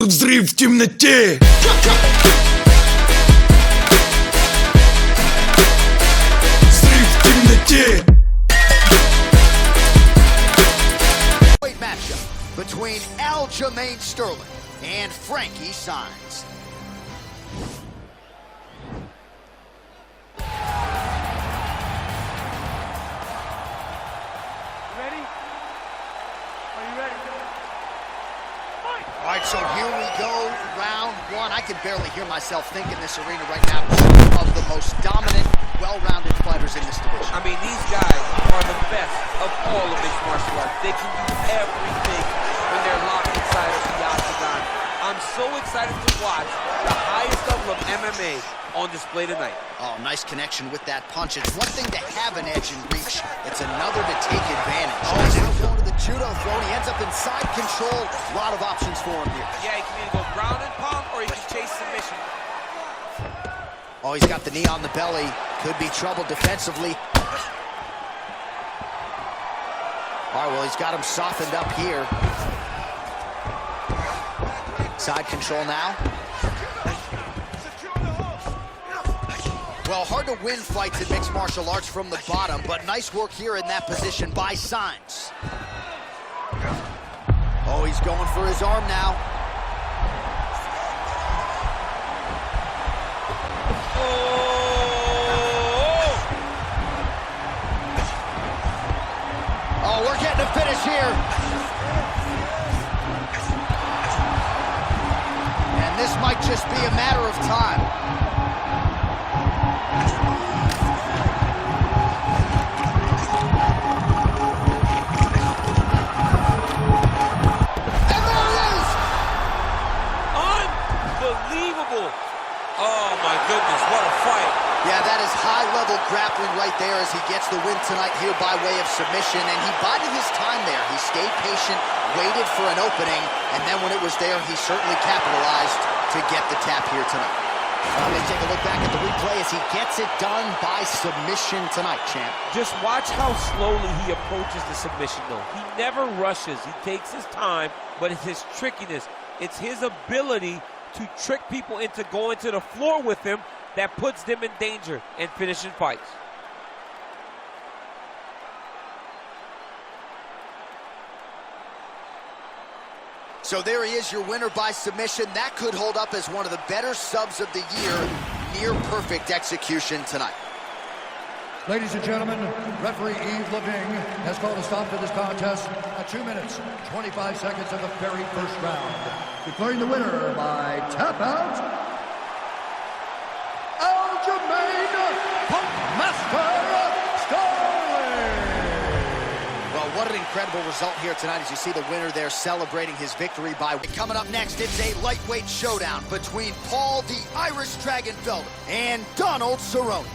Взрыв в темноте. Взрыв в темноте. Matchup between Aljamain Sterling and Frankie Saenz. Ready? Are you ready? Fight! All right, so here we go, round one. I can barely hear myself think in this arena right now. Two of the most dominant, well-rounded fighters in this division. I mean, these guys are the best of all of mixed martial arts. They can do everything when they're locked inside of the octagon. I'm so excited to watch the highest level of MMA on display tonight. Oh, nice connection with that punch. It's one thing to have an edge and reach. It's another to take advantage. Oh, now going to the judo throw. He ends up in side control. A lot of options for him here. Yeah, he can either go ground and pound or he can chase submission. Oh, he's got the knee on the belly. Could be trouble defensively. All right, well, he's got him softened up here. Side control now. Well, hard to win fights in mixed martial arts from the bottom, but nice work here in that position by Saenz. Oh, he's going for his arm now. Oh, we're getting a finish here. And this might just be a matter of time. Oh my goodness, what a fight. Yeah, that is high-level grappling right there as he gets the win tonight here by way of submission, and he bided his time there. He stayed patient, waited for an opening, and then when it was there, he certainly capitalized to get the tap here tonight. Let's take a look back at the replay as he gets it done by submission tonight, champ. Just watch how slowly he approaches the submission, though. He never rushes. He takes his time, but it's his trickiness. It's his ability to trick people into going to the floor with him that puts them in danger and finishing fights. So there he is, your winner by submission. That could hold up as one of the better subs of the year. Near perfect execution tonight. Ladies and gentlemen, referee Yves Leving has called a stop to this contest at 2 minutes, 25 seconds of the very first round. Declaring the winner by tap out, Aljamain Sterling. Well, what an incredible result here tonight as you see the winner there celebrating his victory by... Coming up next, it's a lightweight showdown between Paul the Irish Dragon Kelvin and Donald Cerrone.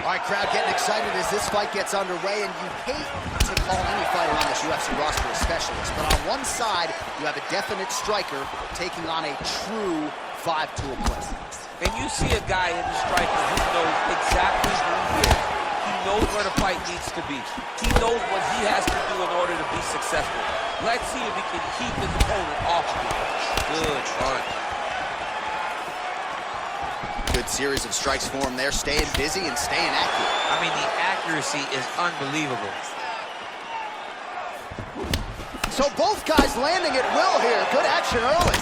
All right, crowd getting excited as this fight gets underway, and you hate to call any fighter on this UFC roster a specialist, but on one side, you have a definite striker taking on a true five-tool player. And you see a guy in the striker who knows exactly who he is. He knows where the fight needs to be. He knows what he has to do in order to be successful. Let's see if he can keep his opponent off of him. Good fun. Good series of strikes for him there, staying busy and staying accurate. I mean, the accuracy is unbelievable. So both guys landing at will here. Good action early.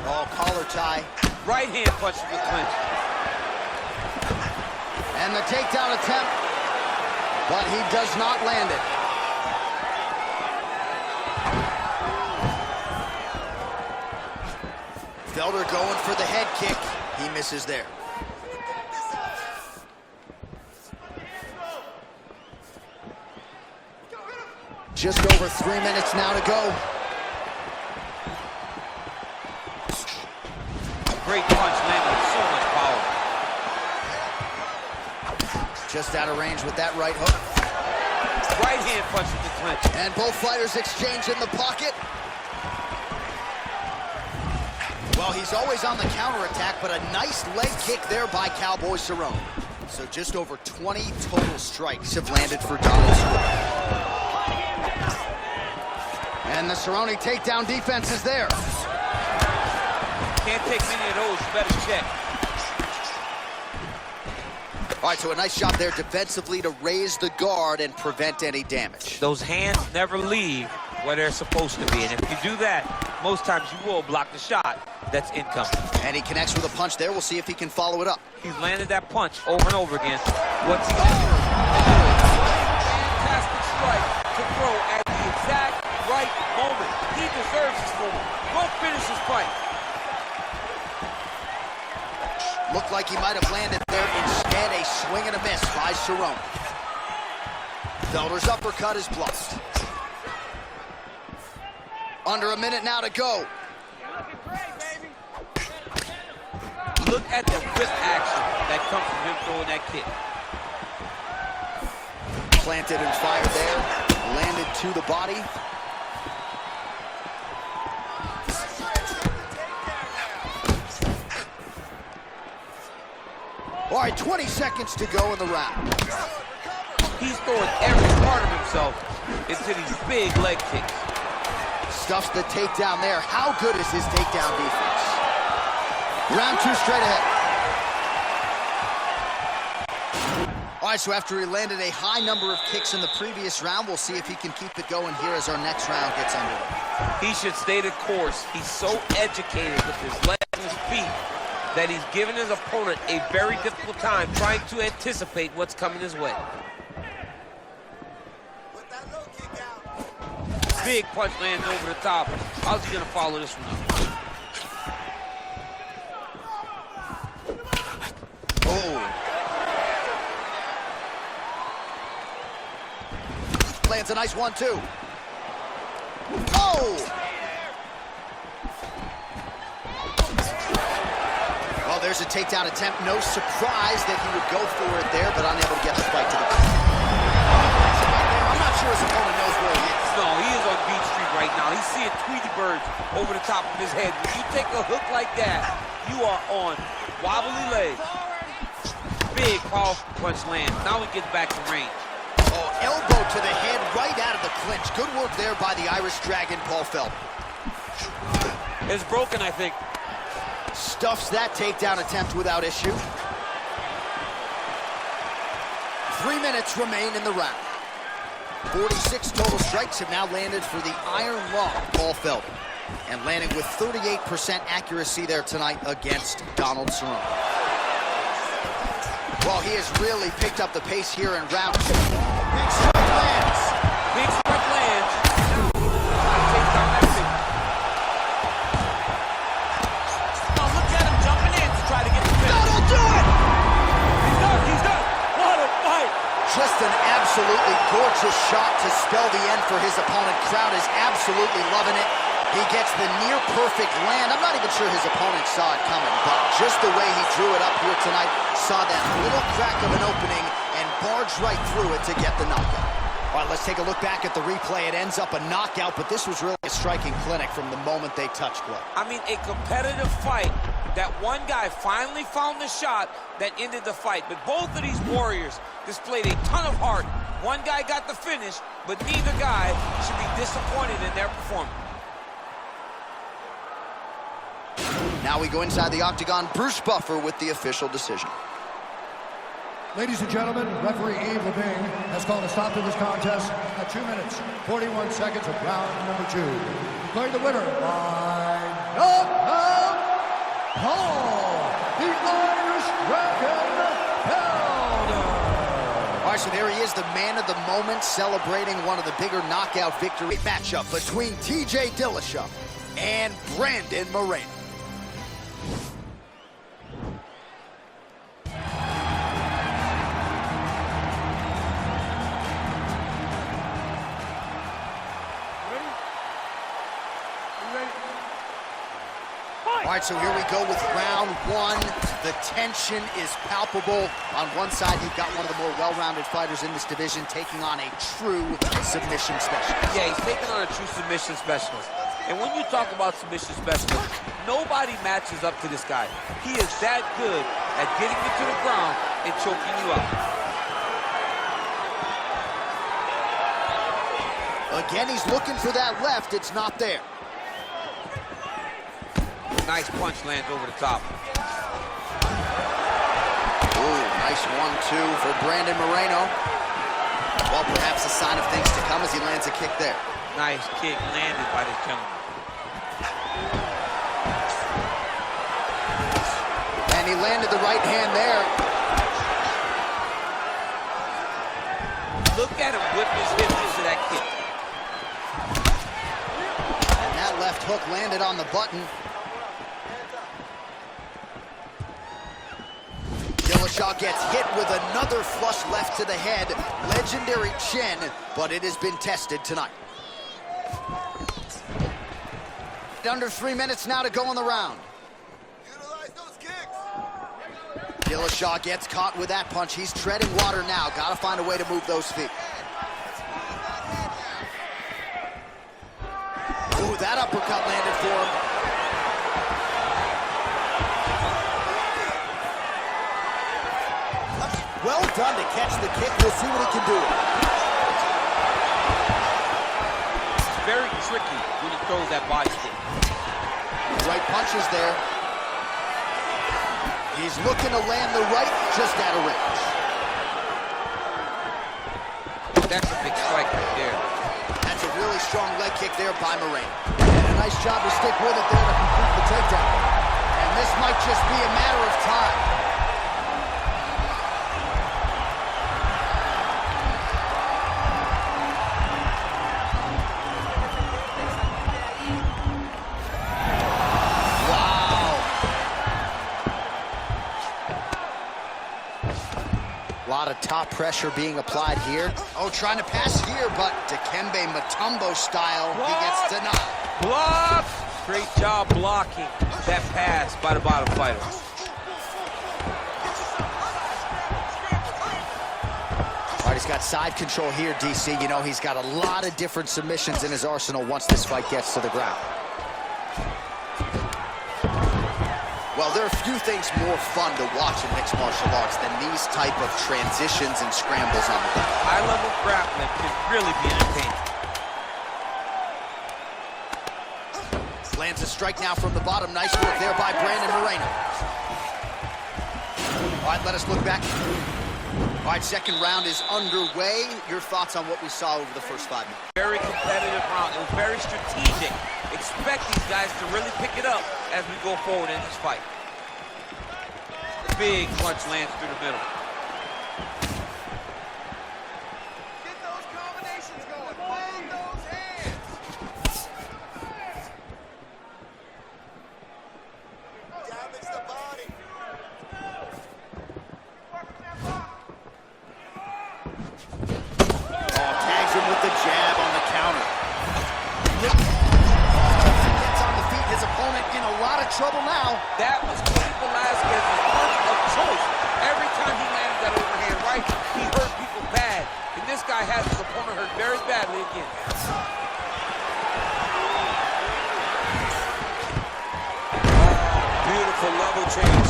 Oh, collar tie. Right hand punch to the clinch. And the takedown attempt, but he does not land it. Felder going for the head kick. He misses there. Just over 3 minutes now to go. Great punch landed with so much power. Just out of range with that right hook. Right hand punch to the clinch. And both fighters exchange in the pocket. Well, he's always on the counterattack, but a nice leg kick there by Cowboy Cerrone. So just over 20 total strikes have landed for Donald Cerrone. And the Cerrone takedown defense is there. Can't take many of those, you better check. All right, so a nice job there defensively to raise the guard and prevent any damage. Those hands never leave where they're supposed to be, and if you do that, most times you will block the shot that's incoming. And he connects with a punch there. We'll see if he can follow it up. He's landed that punch over and over again. What's he gonna do? Fantastic strike to throw at the exact right moment. He deserves this moment. Go finish his fight. Looked like he might have landed there. Instead, a swing and a miss by Cerrone. Felder's uppercut is blocked. Under a minute now to go. Look at the whip action that comes from him throwing that kick. Planted and fired there. Landed to the body. All right, 20 seconds to go in the round. He's throwing every part of himself into these big leg kicks. Stuffs the takedown there. How good is his takedown defense? Round two straight ahead. All right, so after he landed a high number of kicks in the previous round, we'll see if he can keep it going here as our next round gets underway. He should stay the course. He's so educated with his legs and his feet that he's given his opponent a very difficult time trying to anticipate what's coming his way. Big punch lands over the top. How's he gonna follow this one up? Oh. Lands a nice 1-2. Oh! Well, there's a takedown attempt. No surprise that he would go for it there, but unable to get the fight to the ground. I'm not sure his opponent knows where he is. No, he is on Beach Street right now. He's seeing Tweety birds over the top of his head. When you take a hook like that, you are on wobbly legs. Big, powerful punch lands. Now he gets back in range. Oh, elbow to the head right out of the clinch. Good work there by the Irish Dragon, Paul Felder. It's broken, I think. Stuffs that takedown attempt without issue. 3 minutes remain in the round. 46 total strikes have now landed for the Iron Lung, Paul Felder. And landing with 38% accuracy there tonight against Donald Cerrone. Well, he has really picked up the pace here in round two. Big strike lands. Big strike lands. Now look at him jumping in to try to get the finish. That'll do it! He's done, he's done. What a fight. Just an absolutely gorgeous shot to spell the end for his opponent. Crowd is absolutely loving it. He gets the near-perfect land. I'm not even sure his opponent saw it coming, but just the way he drew it up here tonight, saw that little crack of an opening and barged right through it to get the knockout. All right, let's take a look back at the replay. It ends up a knockout, but this was really a striking clinic from the moment they touched glove. I mean, a competitive fight. That one guy finally found the shot that ended the fight. But both of these warriors displayed a ton of heart. One guy got the finish, but neither guy should be disappointed in their performance. Now we go inside the octagon. Bruce Buffer with the official decision. Ladies and gentlemen, referee Yves Levine has called a stop to this contest at 2 minutes, 41 seconds of round number 2. Declaring the winner by knockout, Paul, the Irish Dragon Kelvin. All right, so there he is, the man of the moment, celebrating one of the bigger knockout victory matchup between TJ Dillashaw and Brandon Moreno. All right, so here we go with round one. The tension is palpable. On one side, you've got one of the more well-rounded fighters in this division taking on a true submission specialist. Yeah, he's taking on a true submission specialist. And when you talk about submission specialists, Nobody matches up to this guy. He is that good at getting you to the ground and choking you out. Again, he's looking for that left. It's not there. Nice punch lands over the top. Ooh, nice 1-2 for Brandon Moreno. Well, perhaps a sign of things to come as he lands a kick there. Nice kick landed by this gentleman. And he landed the right hand there. Look at him whip his hips into that kick. And that left hook landed on the button. Dillashaw gets hit with another flush left to the head. Legendary chin, but it has been tested tonight. Under 3 minutes now to go in the round. Utilize those kicks. Dillashaw gets caught with that punch. He's treading water now. Got to find a way to move those feet. Ooh, that uppercut landed for him. Well done to catch the kick. We'll see what he can do. It's very tricky when he throws that body kick. Right punches there. He's looking to land the right, just out of range. That's a big strike right there. That's a really strong leg kick there by Moreno. And a nice job to stick with it there to complete the takedown. And this might just be a matter of time. A lot of top pressure being applied here. Oh, trying to pass here, but Dikembe Mutombo style, he gets denied. Block! Great job blocking that pass by the bottom fighter. All right, he's got side control here, DC. You know, he's got a lot of different submissions in his arsenal once this fight gets to the ground. Well, there are few things more fun to watch in mixed martial arts than these type of transitions and scrambles on the ground. High-level grappling can really be entertaining. Lands a strike now from the bottom. Nice work there by Brandon Moreno. All right, let us look back. All right, second round is underway. Your thoughts on what we saw over the first 5 minutes? Very competitive round. It was very strategic. Expect these guys to really pick it up as we go forward in this fight. Big punch lands through the middle. Get those combinations going. Hold those hands. Damage the body. Oh, tags him with the jab on the counter. Gets on the feet. His opponent in a lot of trouble now. That was Cain Velasquez's punch of choice. Every time he landed that overhand right, he hurt people bad. And this guy has his opponent hurt very badly again. Beautiful level change.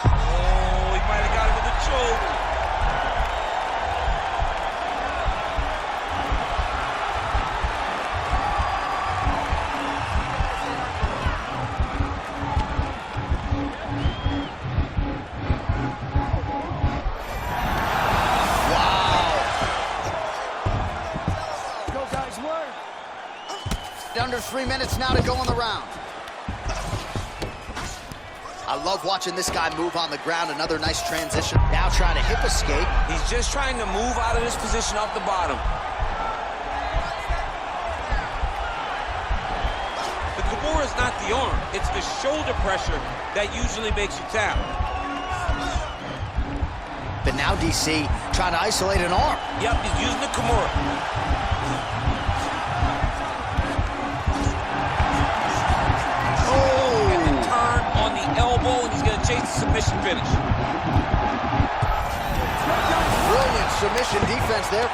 Oh, he might have got him with a choke. Under 3 minutes now to go in the round. I love watching this guy move on the ground. Another nice transition. Now trying to hip escape. He's just trying to move out of this position off the bottom. The Kimura is not the arm. It's the shoulder pressure that usually makes you tap. But now DC trying to isolate an arm. Yep, he's using the Kimura. Elbow, and he's going to chase the submission finish. Brilliant submission defense there.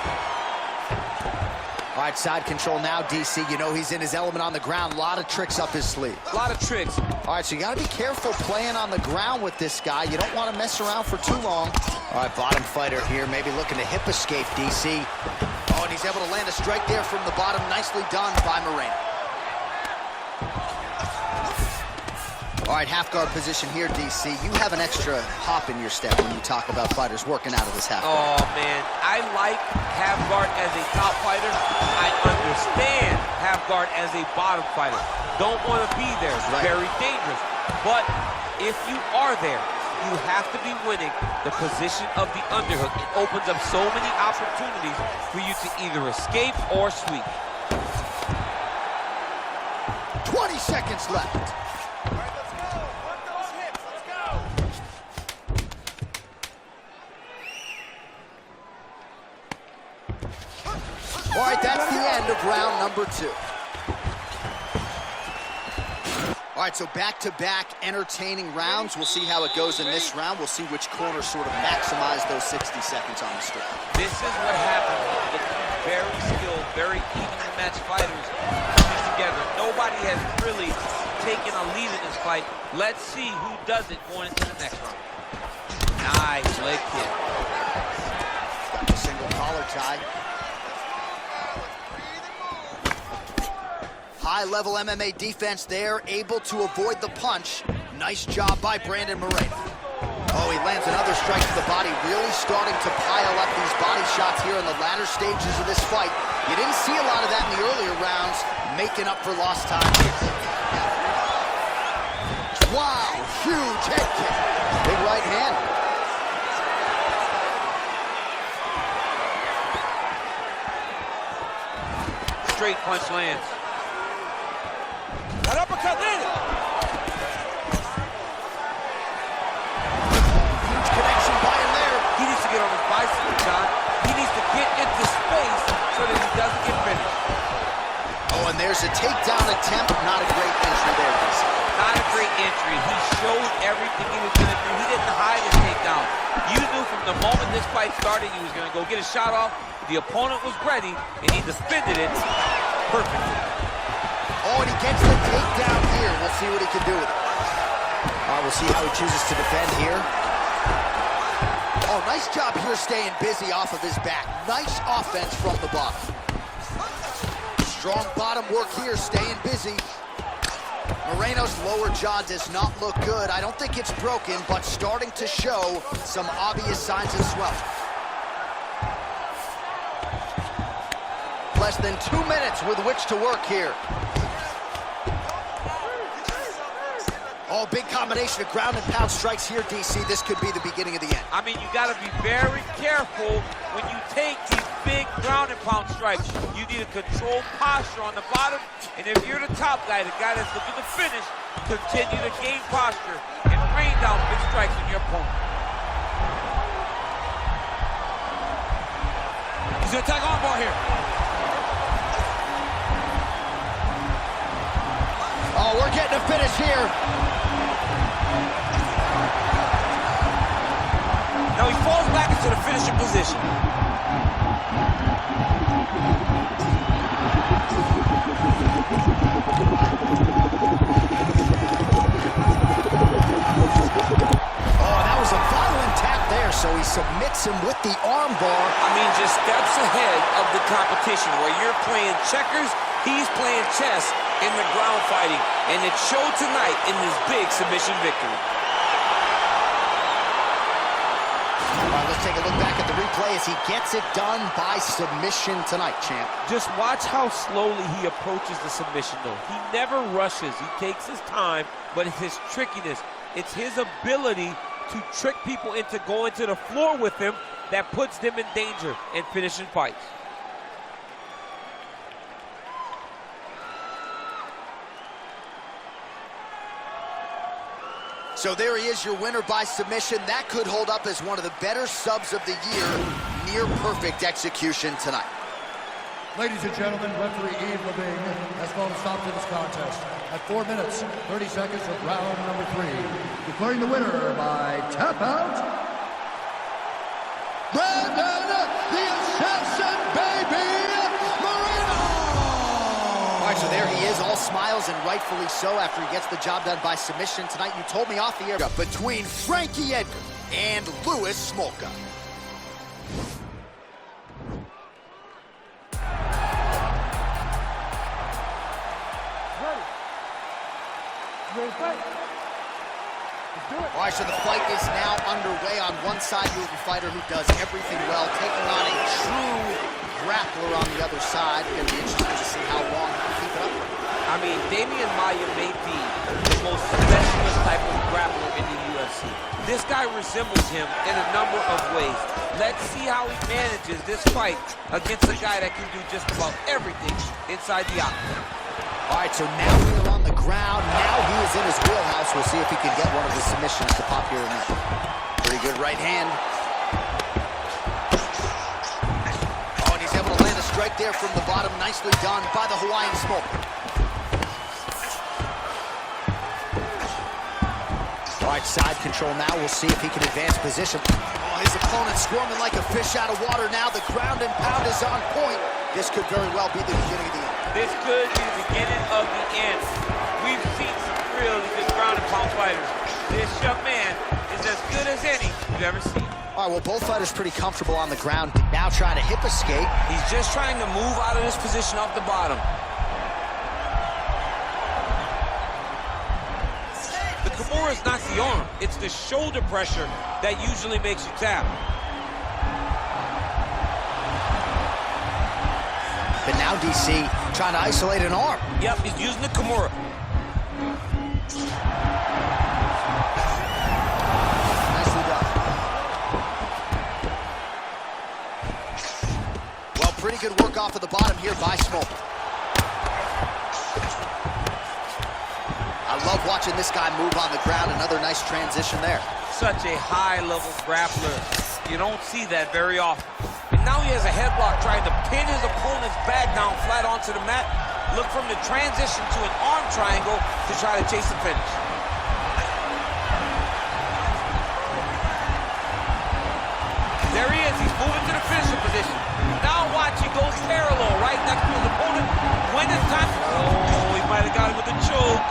All right, side control now, DC. You know he's in his element on the ground. A lot of tricks up his sleeve. A lot of tricks. All right, so you got to be careful playing on the ground with this guy. You don't want to mess around for too long. All right, bottom fighter here, maybe looking to hip escape, DC. Oh, and he's able to land a strike there from the bottom. Nicely done by Moreno. All right, half guard position here, DC. You have an extra hop in your step when you talk about fighters working out of this half guard. Oh, man. I like half guard as a top fighter. I understand half guard as a bottom fighter. Don't want to be there. It's very dangerous. But if you are there, you have to be winning the position of the underhook. It opens up so many opportunities for you to either escape or sweep. 20 seconds left. All right, that's the end of round number 2. All right, so back-to-back entertaining rounds. We'll see how it goes in this round. We'll see which corner sort of maximize those 60 seconds on the strip. This is what happens with very skilled, very evenly matched fighters coming together. Nobody has really taken a lead in this fight. Let's see who does it going into the next round. Nice leg kick. Got the single collar tie. High-level MMA defense there, able to avoid the punch. Nice job by Brandon Moreno. Oh, he lands another strike to the body, really starting to pile up these body shots here in the latter stages of this fight. You didn't see a lot of that in the earlier rounds, making up for lost time. Wow, huge head kick. Big right hand. Straight punch lands. That uppercut landed. Huge connection by him there. He needs to get on his bicycle, John. He needs to get into space so that he doesn't get finished. Oh, and there's a takedown attempt. Not a great entry there, DC. Not a great entry. He showed everything he was going to do. He didn't hide his takedown. You knew from the moment this fight started he was going to go get a shot off. The opponent was ready, and he defended it perfectly. Oh, and he gets the takedown here. We'll see what he can do with it. All right, we'll see how he chooses to defend here. Oh, nice job here staying busy off of his back. Nice offense from the bottom. Strong bottom work here, staying busy. Moreno's lower jaw does not look good. I don't think it's broken, but starting to show some obvious signs of swelling. Less than 2 minutes with which to work here. Oh, big combination of ground and pound strikes here, DC. This could be the beginning of the end. I mean, you got to be very careful when you take these big ground and pound strikes. You need a controlled posture on the bottom, and if you're the top guy, the guy that's looking to finish, continue to gain posture and rain down big strikes on your opponent. He's going to attack armbar here. Oh, we're getting a finish here. Now he falls back into the finishing position. Oh, that was a violent tap there, so he submits him with the arm bar. I mean, just steps ahead of the competition. Where you're playing checkers, he's playing chess in the ground fighting, and it showed tonight in this big submission victory. All right, let's take a look back at the replay as he gets it done by submission tonight, champ. Just watch how slowly he approaches the submission, though. He never rushes. He takes his time, but it's his trickiness. It's his ability to trick people into going to the floor with him that puts them in danger and finishing fights. So there he is, your winner by submission. That could hold up as one of the better subs of the year. Near perfect execution tonight. Ladies and gentlemen, referee Yves Leving has called a stop to this contest at 4 minutes, 30 seconds of round number 3. Declaring the winner by tap out, Brandon the Assassin Baby Moreno! he is all smiles, and rightfully so, after he gets the job done by submission tonight. You told me off the air between Frankie Edgar and Louis Smolka. Ready to fight? Let's do it. All right, so the fight is now underway. On one side, you have a fighter who does everything well, taking on a true grappler on the other side. It's going to be interesting to see how long he can keep it up. I mean, Damian Maia may be the most specialist type of grappler in the UFC. This guy resembles him in a number of ways. Let's see how he manages this fight against a guy that can do just about everything inside the octagon. All right, so now we are on the ground. Now he is in his wheelhouse. We'll see if he can get one of the submissions to pop here in there. Pretty good right hand. Oh, and he's able to land a strike there from the bottom. Nicely done by the Hawaiian Smoke. All right, side control now. We'll see if he can advance position. Oh, his opponent squirming like a fish out of water now. The ground and pound is on point. This could very well be the beginning of the end. This could be the beginning of the end. We've seen some really good ground and pound fighters. This young man is as good as any you've ever seen. All right, well, both fighters pretty comfortable on the ground. Now trying to hip escape. He's just trying to move out of this position off the bottom. The Kimura is not the arm. It's the shoulder pressure that usually makes you tap. But now DC trying to isolate an arm. Yep, he's using the Kimura. Nicely done. Well, pretty good work off of the bottom here by Smoke. I love watching this guy move on the ground. Another nice transition there. Such a high-level grappler. You don't see that very often. And now he has a headlock trying to pin his opponent's back down flat onto the mat. Look from the transition to an arm triangle to try to chase the finish. There he is. He's moving to the finisher position. Now watch, he goes parallel right next to his opponent. When it's time, oh, he might have got him with a choke.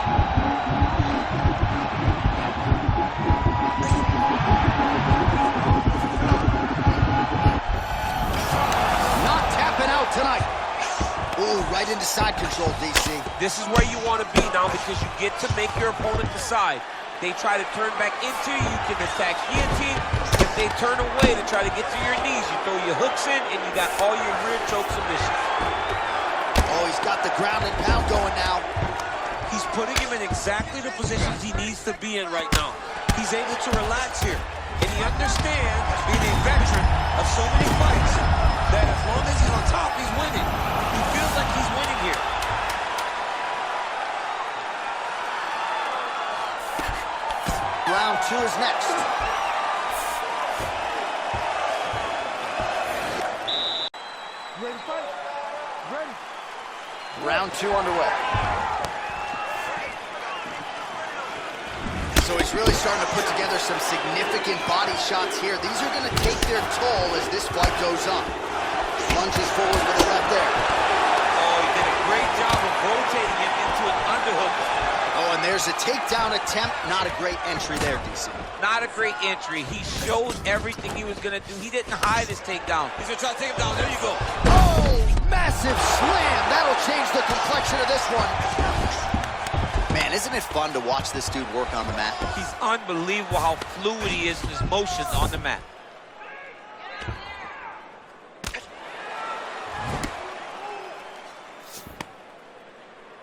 Not tapping out tonight. Ooh, right into side control, DC. This is where you want to be now because you get to make your opponent decide. They try to turn back into you, you can attack guillotine. If they turn away to try to get to your knees, you throw your hooks in and you got all your rear choke submissions. Oh, he's got the ground and pound going now. He's putting him in exactly the positions he needs to be in right now. He's able to relax here. And he understands, being a veteran of so many fights, that as long as he's on top, he's winning. He feels like he's winning here. Round two is next. Ready to fight? Ready. Round two underway. So he's really starting to put together some significant body shots here. These are going to take their toll as this fight goes on. Lunges forward with the left there. Oh, he did a great job of rotating him into an underhook. Oh, and there's a takedown attempt. Not a great entry there, DC. Not a great entry. He showed everything he was going to do. He didn't hide his takedown. He's going to try to take him down. There you go. Oh, massive slam. That'll change the complexion of this one. Man, isn't it fun to watch this dude work on the mat? He's unbelievable how fluid he is in his motions on the mat.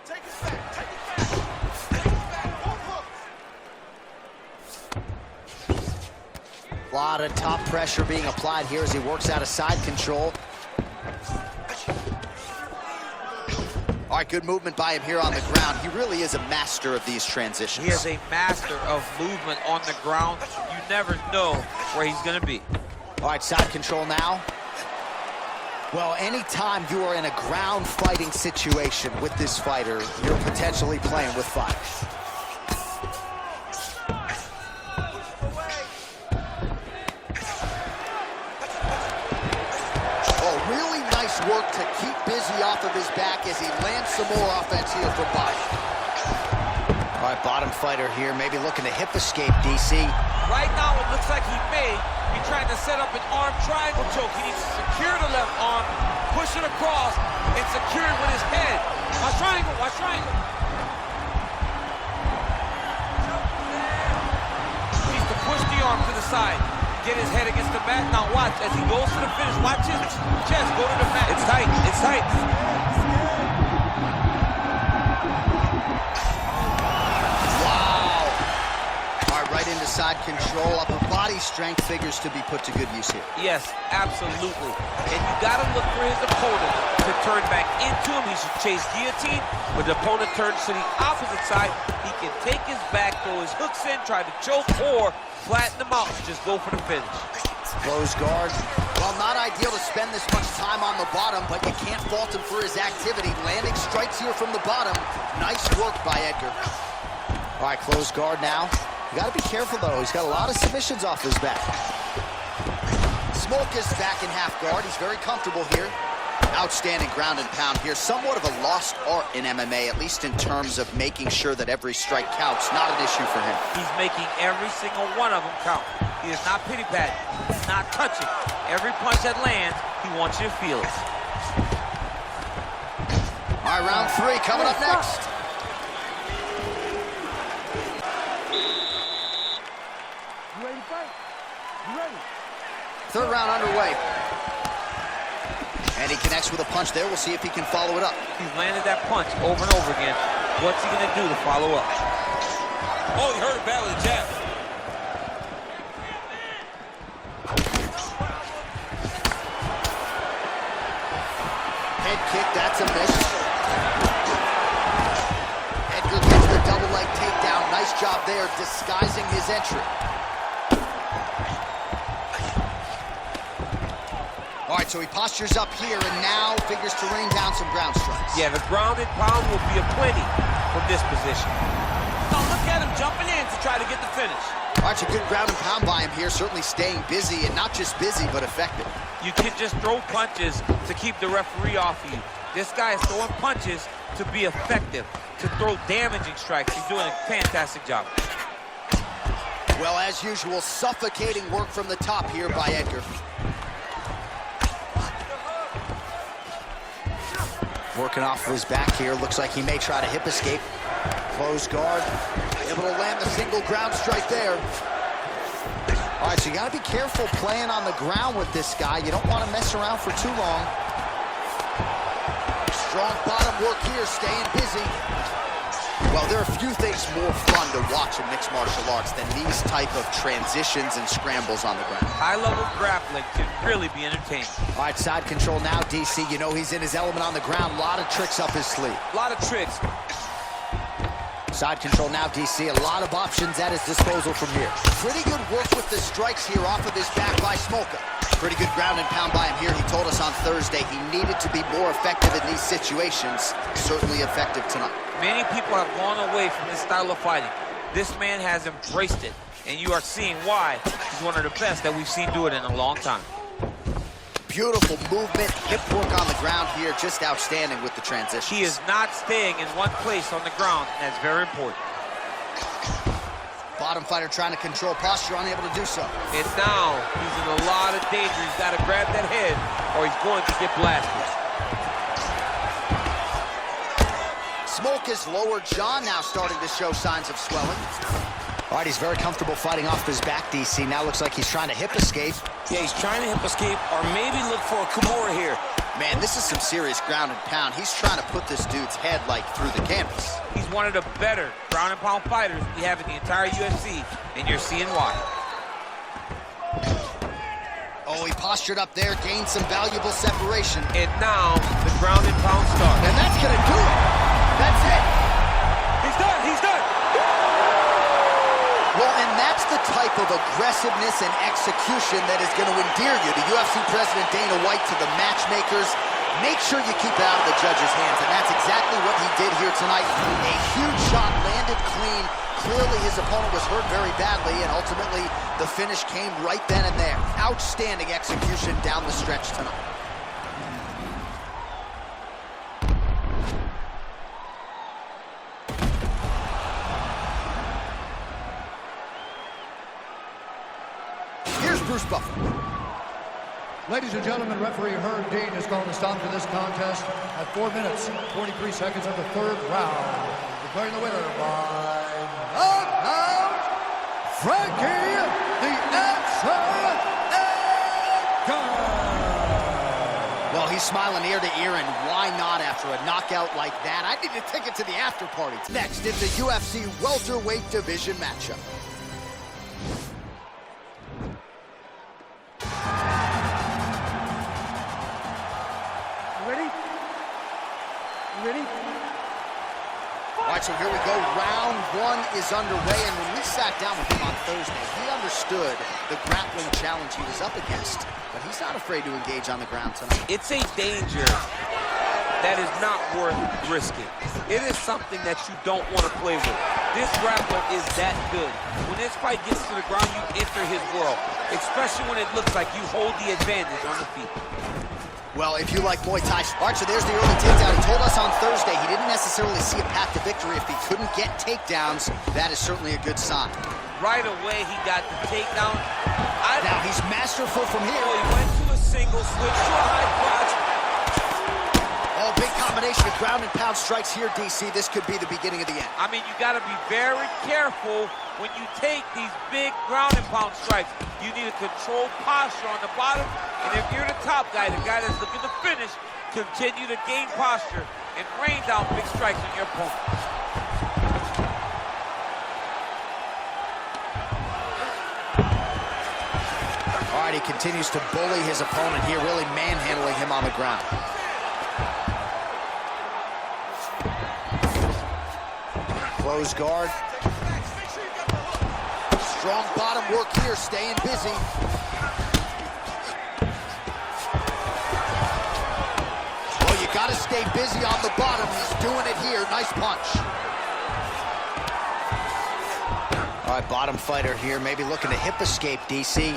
Take it back, take it back. Take it back, both hooks. A lot of top pressure being applied here as he works out of side control. All right, good movement by him here on the ground. He really is a master of these transitions. He is a master of movement on the ground. You never know where he's going to be. All right, side control now. Well, anytime you are in a ground fighting situation with this fighter, you're potentially playing with fire. Oh, really nice work to keep busy off of his back as he lands some more offense here from body. All right, bottom fighter here, maybe looking to hip escape, DC. Right now, it looks like he may be trying to set up an arm triangle choke. He needs to secure the left arm, push it across, and secure it with his head. Watch triangle, watch triangle. He needs to push the arm to the side, get his head against the mat. Now watch, as he goes to the finish, watch his chest go to the mat. It's tight, it's tight. Right into side control, upper body strength figures to be put to good use here. Yes, absolutely. And you got to look for his opponent to turn back into him. He should chase guillotine. When the opponent turns to the opposite side, he can take his back, throw his hooks in, try to choke, or flatten him out and just go for the finish. Close guard. Well, not ideal to spend this much time on the bottom, but you can't fault him for his activity. Landing strikes here from the bottom. Nice work by Edgar. All right, close guard now. You gotta be careful, though. He's got a lot of submissions off his back. Smoke is back in half guard. He's very comfortable here. Outstanding ground and pound here. Somewhat of a lost art in MMA, at least in terms of making sure that every strike counts. Not an issue for him. He's making every single one of them count. He is not pity-patting. He's not touching. Every punch that lands, he wants you to feel it. All right, round 3 coming up next. Third round underway. And he connects with a punch there. We'll see if he can follow it up. He's landed that punch over and over again. What's he going to do to follow up? Oh, he hurt it bad with a jab. Head kick, that's a miss. Edgar gets the double leg takedown. Nice job there, disguising his entry. All right, so he postures up here and now figures to rain down some ground strikes. Yeah, the ground and pound will be aplenty from this position. Now look at him jumping in to try to get the finish. All right, so good ground and pound by him here, certainly staying busy, and not just busy, but effective. You can just throw punches to keep the referee off of you. This guy is throwing punches to be effective, to throw damaging strikes. He's doing a fantastic job. Well, as usual, suffocating work from the top here by Edgar. Working off of his back here. Looks like he may try to hip escape. Close guard. Able to land the single ground strike there. All right, so you got to be careful playing on the ground with this guy. You don't want to mess around for too long. Strong bottom work here, staying busy. Well, there are a few things more fun to watch in mixed martial arts than these type of transitions and scrambles on the ground. High-level grappling can really be entertaining. All right, side control now, DC. You know he's in his element on the ground. A lot of tricks up his sleeve. A lot of tricks. Side control now, DC. A lot of options at his disposal from here. Pretty good work with the strikes here off of his back by Smolka. Pretty good ground and pound by him here. He told us on Thursday he needed to be more effective in these situations. Certainly effective tonight. Many people have gone away from this style of fighting. This man has embraced it, and you are seeing why he's one of the best that we've seen do it in a long time. Beautiful movement, hip work on the ground here, just outstanding with the transition. He is not staying in one place on the ground, and that's very important. Bottom fighter trying to control posture, unable to do so. And now he's in a lot of danger. He's got to grab that head, or he's going to get blasted. Smolka's lower jaw now starting to show signs of swelling. All right, he's very comfortable fighting off his back, DC. Now looks like he's trying to hip escape. Yeah, he's trying to hip escape or maybe look for a Kimura here. Man, this is some serious ground and pound. He's trying to put this dude's head, like, through the canvas. He's one of the better ground and pound fighters we have in the entire UFC, and you're seeing why. Oh, he postured up there, gained some valuable separation. And now the ground and pound starts. And that's going to do it. That's it. He's done. He's done. Well, and that's the type of aggressiveness and execution that is going to endear you to UFC President Dana White, to the matchmakers. Make sure you keep it out of the judge's hands, and that's exactly what he did here tonight. A huge shot landed clean. Clearly his opponent was hurt very badly, and ultimately the finish came right then and there. Outstanding execution down the stretch tonight. Bruce Buffer. Ladies and gentlemen, referee Herb Dean has called a stop to this contest at 4 minutes, 23 seconds of the third round. Declaring the winner by knockout, Frankie the Answer Askren. Well, he's smiling ear to ear, and why not after a knockout like that? I need a ticket to the after party. Next, it's a UFC welterweight division matchup. Ready? Ready? All right, so here we go. Round one is underway, and when we sat down with him on Thursday, he understood the grappling challenge he was up against, but he's not afraid to engage on the ground tonight. It's a danger that is not worth risking. It is something that you don't want to play with. This grappler is that good. When this fight gets to the ground, you enter his world, especially when it looks like you hold the advantage on the feet. Well, if you like Muay Thai, all right, so there's the early takedown. He told us on Thursday he didn't necessarily see a path to victory if he couldn't get takedowns. That is certainly a good sign. Right away, he got the takedown. Now he's masterful from here. He went to a single, switched to a high crotch. Oh, big combination of ground and pound strikes here, DC. This could be the beginning of the end. I mean, you got to be very careful when you take these big ground and pound strikes. You need a controlled posture on the bottom, and if you're the top guy, the guy that's looking to finish, continue to gain posture and rain down big strikes on your opponent. All right, he continues to bully his opponent here, really manhandling him on the ground. Close guard. Strong bottom work here, staying busy. Well, you gotta stay busy on the bottom. He's doing it here. Nice punch. All right, bottom fighter here, maybe looking to hip escape, DC.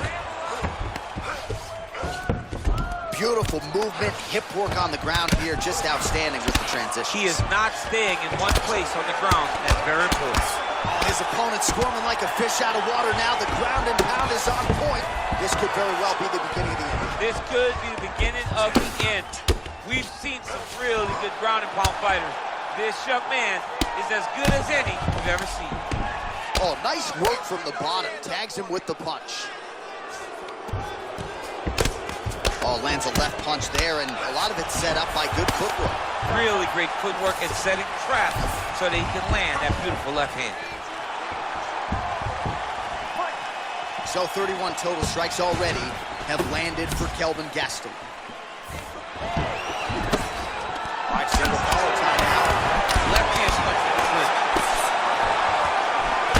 Beautiful movement, hip work on the ground here, just outstanding with the transition. He is not staying in one place on the ground. That's very important. His opponent squirming like a fish out of water now. The ground and pound is on point. This could very well be the beginning of the end. This could be the beginning of the end. We've seen some really good ground and pound fighters. This young man is as good as any we've ever seen. Oh, nice work from the bottom. Tags him with the punch. Oh, lands a left punch there, and a lot of it set up by good footwork. Really great footwork and setting traps so that he can land that beautiful left hand. So 31 total strikes already have landed for Kelvin Gastelum. All right, single collar tie now. Left hand punch to the foot.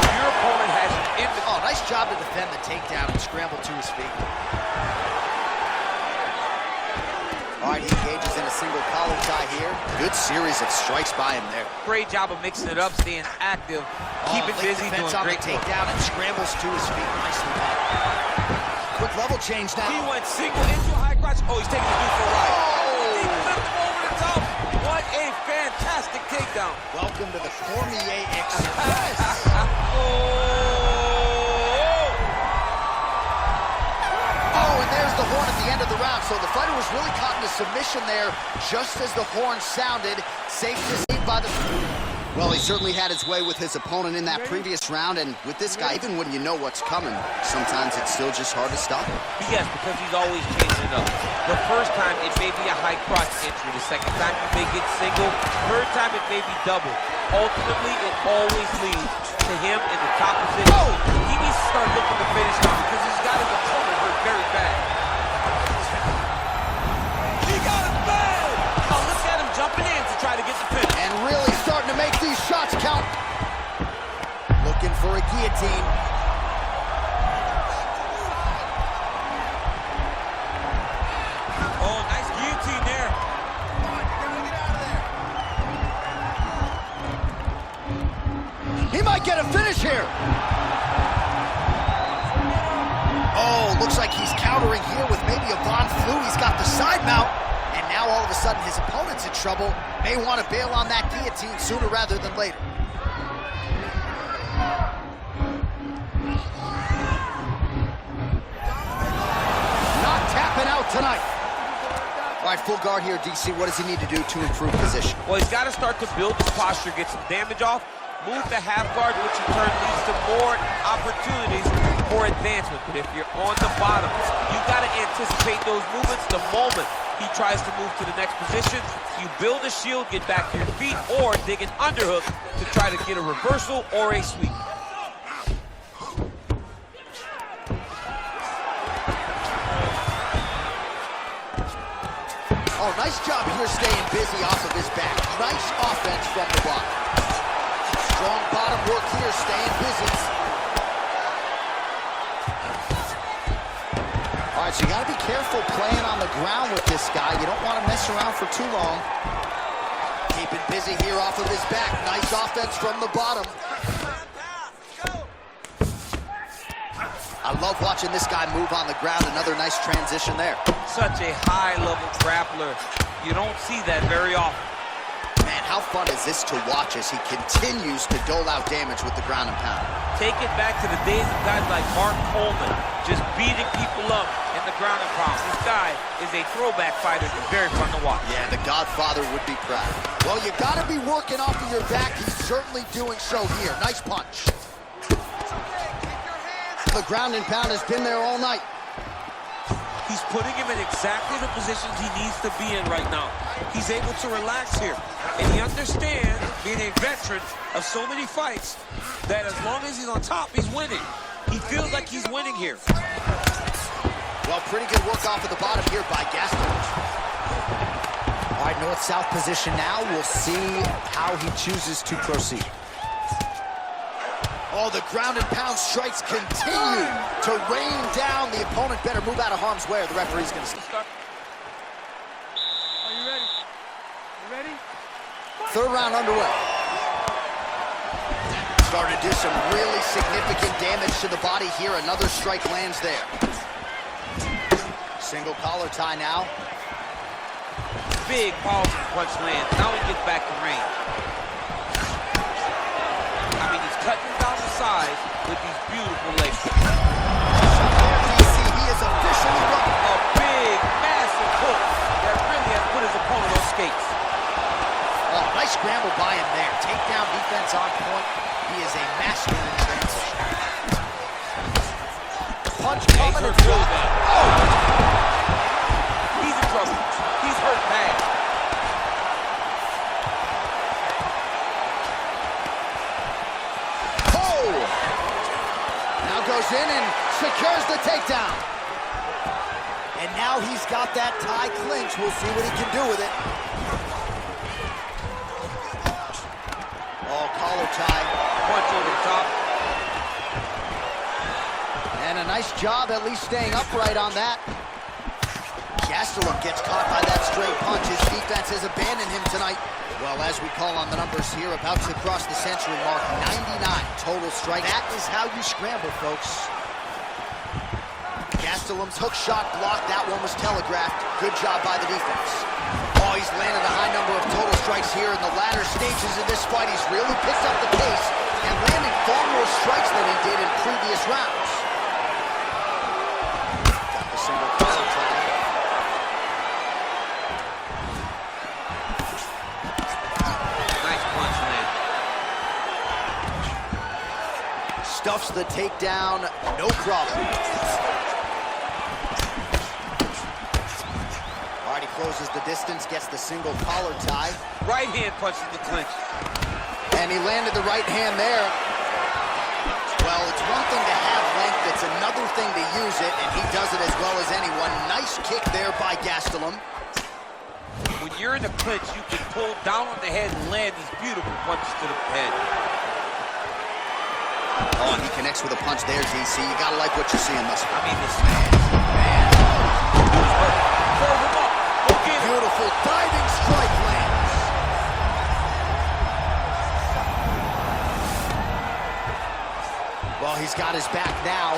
Your opponent has an Oh, nice job to defend the takedown and scramble to his feet. All right, he engages in a single collar tie here. Good series of strikes by him there. great job of mixing it up, staying active, keeping busy, doing great takedown and scrambles to his feet. Nicely done. Quick level change now. He went single into a high crotch. Oh, he's taking the dude for a ride. He flipped him over the top. What a fantastic takedown. Welcome to the Cormier Express. Oh, and there's the horn at the end of the round. So the fighter was really caught in a submission there just as the horn sounded. Safe to see by the... Well, he certainly had his way with his opponent in that previous round, and with this guy, even when you know what's coming, sometimes it's still just hard to stop him. Yes, because he's always chasing it up. The first time, it may be a high crotch entry. The second time, you may get single. Third time, it may be double. Ultimately, it always leads to him in the top position. Oh! He needs to start looking to finish now because he's got his opponent hurt very bad. He got him bad! Oh, look at him jumping in to try to get the finish. And really starting to make these shots count. Looking for a guillotine. Oh, nice guillotine there. He might get a finish here. Oh, looks like he's countering here with maybe a Von Flue. He's got the side mount. And now all of a sudden his opponent's in trouble. May want to bail on that guillotine sooner rather than later. tonight. All right, full guard here, DC. What does he need to do to improve position? Well, he's got to start to build his posture, get some damage off, move the half guard, which in turn leads to more opportunities for advancement. But if you're on the bottom, you got to anticipate those movements the moment he tries to move to the next position. You build a shield, get back to your feet, or dig an underhook to try to get a reversal or a sweep. Oh, nice job here staying busy off of his back. Nice offense from the bottom. Strong bottom work here, staying busy. All right, so you got to be careful playing on the ground with this guy. You don't want to mess around for too long. Keeping busy here off of his back. Nice offense from the bottom. I love watching this guy move on the ground. Another nice transition there. Such a high-level grappler. You don't see that very often. Man, how fun is this to watch as he continues to dole out damage with the ground and pound? Take it back to the days of guys like Mark Coleman, just beating people up in the ground and pound. This guy is a throwback fighter. It's very fun to watch. Yeah, the Godfather would be proud. Well, you got to be working off of your back. He's certainly doing so here. Nice punch. The ground and pound has been there all night. He's putting him in exactly the positions he needs to be in right now. He's able to relax here. And he understands, being a veteran of so many fights, that as long as he's on top, he's winning. He feels like he's winning here. Well, pretty good work off of the bottom here by Gastelum. All right, north-south position now. We'll see how he chooses to proceed. Oh, the ground and pound strikes continue to rain down. The opponent better move out of harm's way or the referee's going to start. Are you ready? You ready? Third round underway. Starting to do some really significant damage to the body here. Another strike lands there. Single collar tie now. Big powerful punch lands. Now he gets back to range. I mean, he's cutting down the size with these beautiful legs. DC, he is officially run. A big, massive hook that really has put his opponent on skates. Oh, nice scramble by him there. Takedown defense on point. He is a master in transition. Punch coming and really bad. Oh! He's in trouble. He's hurt bad. Goes in and secures the takedown. And now he's got that tie clinch. We'll see what he can do with it. Oh, collar tie. Punch over the top. And a nice job at least staying upright on that. Gastelum gets caught by that straight punch. His defense has abandoned him tonight. Well, as we call on the numbers here, about to cross the century mark, 99 total strikes. That is how you scramble, folks. Gastelum's hook shot blocked. That one was telegraphed. Good job by the defense. Oh, he's landed a high number of total strikes here in the latter stages of this fight. He's really picked up the pace and landing far more strikes than he did in previous rounds. Got the single collar tie. Stuffs the takedown, no problem. All right, he closes the distance, gets the single collar tie. Right hand punches the clinch. And he landed the right hand there. Well, it's one thing to have length, it's another thing to use it, and he does it as well as anyone. Nice kick there by Gastelum. When you're in the clinch, you can pull down on the head and land these beautiful punches to the head. Oh, and he connects with a punch there, DC. You gotta like what you're seeing thus far. I mean, this man. Throw him up. Beautiful diving strike lands. Well, he's got his back now.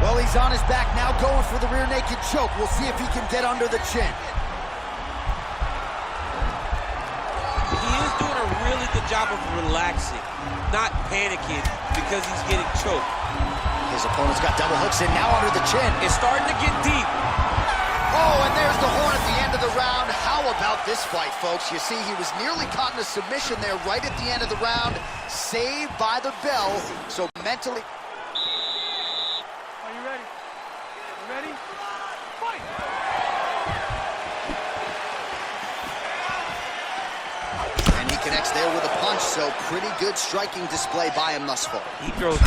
Well, he's on his back now, going for the rear naked choke. We'll see if he can get under the chin. He is doing a really really good job of relaxing, not panicking because he's getting choked. His opponent's got double hooks in, now under the chin. It's starting to get deep. Oh, and there's the horn at the end of the round. How about this fight, folks? You see, he was nearly caught in a submission there right at the end of the round. Saved by the bell, so mentally... Are you ready? You ready? Fight! And he connects there with a punch, so pretty good striking display by him thus far. He throws...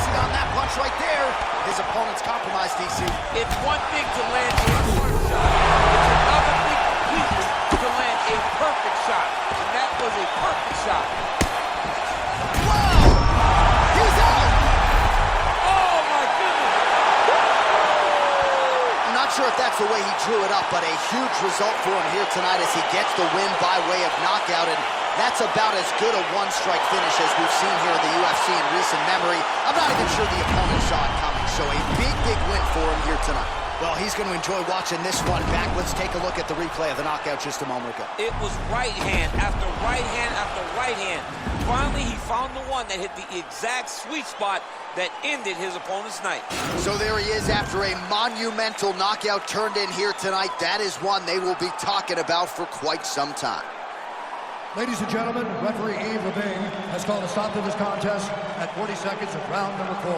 On that punch right there, his opponent's compromised, DC. It's one thing to land a hard shot. It's another thing completely to land a perfect shot. And that was a perfect shot. Wow! He's out! Oh, my goodness! I'm not sure if that's the way he drew it up, but a huge result for him here tonight as he gets the win by way of knockout. And that's about as good a one-strike finish as we've seen here in the UFC in recent memory. I'm not even sure the opponent saw it coming, so a big, big win for him here tonight. Well, he's going to enjoy watching this one back. Let's take a look at the replay of the knockout just a moment ago. It was right hand after right hand after right hand. Finally, he found the one that hit the exact sweet spot that ended his opponent's night. So there he is after a monumental knockout turned in here tonight. That is one they will be talking about for quite some time. Ladies and gentlemen, referee Yves Leving has called a stop to this contest at 40 seconds of round number 4.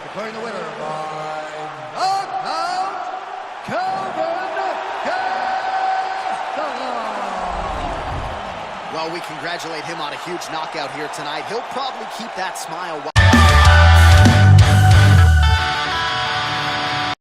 Declaring the winner by knockout, Kelvin Gastelum. Well, we congratulate him on a huge knockout here tonight. He'll probably keep that smile.